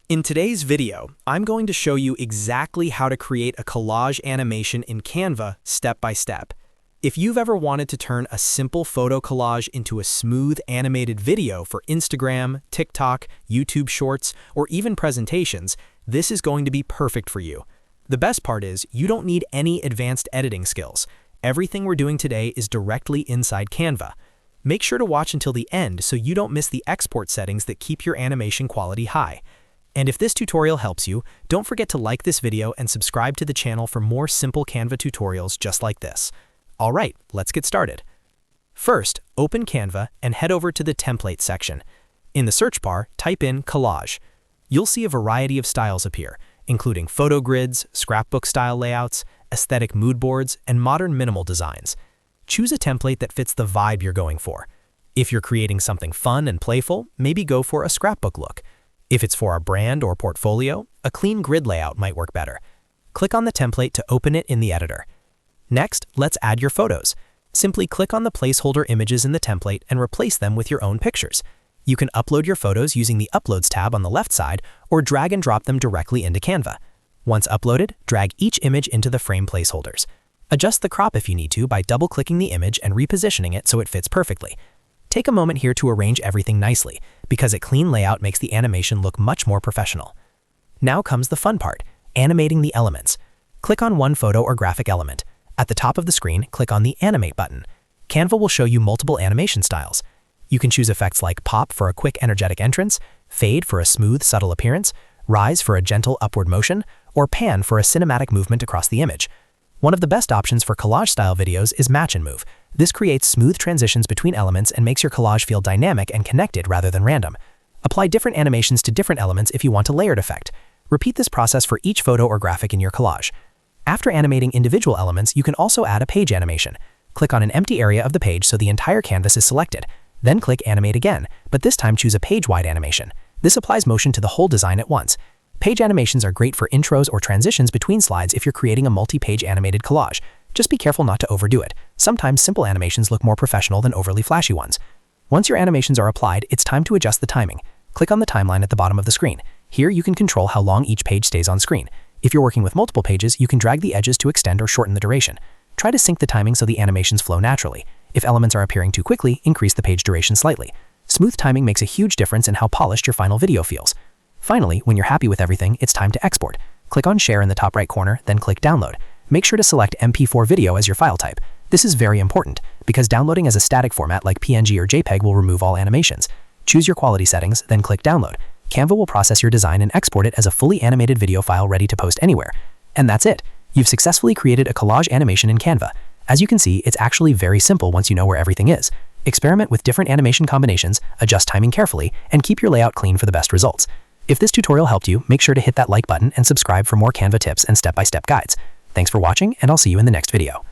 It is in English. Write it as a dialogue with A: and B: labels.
A: In today's video, I'm going to show you exactly how to create a collage animation in Canva step by step. If you've ever wanted to turn a simple photo collage into a smooth animated video for Instagram, TikTok, YouTube Shorts, or even presentations, this is going to be perfect for you. The best part is you don't need any advanced editing skills. Everything we're doing today is directly inside Canva. Make sure to watch until the end so you don't miss the export settings that keep your animation quality high. And if this tutorial helps you, don't forget to like this video and subscribe to the channel for more simple Canva tutorials just like this. All right, let's get started. First, open Canva and head over to the Template section. In the search bar, type in Collage. You'll see a variety of styles appear, including photo grids, scrapbook-style layouts, aesthetic mood boards, and modern minimal designs. Choose a template that fits the vibe you're going for. If you're creating something fun and playful, maybe go for a scrapbook look. If it's for a brand or portfolio, a clean grid layout might work better. Click on the template to open it in the editor. Next, let's add your photos. Simply click on the placeholder images in the template and replace them with your own pictures. You can upload your photos using the Uploads tab on the left side or drag and drop them directly into Canva. Once uploaded, drag each image into the frame placeholders. Adjust the crop if you need to by double-clicking the image and repositioning it so it fits perfectly. Take a moment here to arrange everything nicely, because a clean layout makes the animation look much more professional. Now comes the fun part, animating the elements. Click on one photo or graphic element. At the top of the screen, click on the Animate button. Canva will show you multiple animation styles. You can choose effects like pop for a quick energetic entrance, fade for a smooth, subtle appearance, rise for a gentle upward motion, or pan for a cinematic movement across the image. One of the best options for collage-style videos is Match and Move. This creates smooth transitions between elements and makes your collage feel dynamic and connected rather than random. Apply different animations to different elements if you want a layered effect. Repeat this process for each photo or graphic in your collage. After animating individual elements, you can also add a page animation. Click on an empty area of the page so the entire canvas is selected. Then click Animate again, but this time choose a page-wide animation. This applies motion to the whole design at once. Page animations are great for intros or transitions between slides if you're creating a multi-page animated collage. Just be careful not to overdo it. Sometimes simple animations look more professional than overly flashy ones. Once your animations are applied, it's time to adjust the timing. Click on the timeline at the bottom of the screen. Here you can control how long each page stays on screen. If you're working with multiple pages, you can drag the edges to extend or shorten the duration. Try to sync the timing so the animations flow naturally. If elements are appearing too quickly, increase the page duration slightly. Smooth timing makes a huge difference in how polished your final video feels. Finally, when you're happy with everything, it's time to export. Click on Share in the top right corner, then click Download. Make sure to select MP4 video as your file type. This is very important, because downloading as a static format like PNG or JPEG will remove all animations. Choose your quality settings, then click Download. Canva will process your design and export it as a fully animated video file ready to post anywhere. And that's it. You've successfully created a collage animation in Canva. As you can see, it's actually very simple once you know where everything is. Experiment with different animation combinations, adjust timing carefully, and keep your layout clean for the best results. If this tutorial helped you, make sure to hit that like button and subscribe for more Canva tips and step-by-step guides. Thanks for watching, and I'll see you in the next video.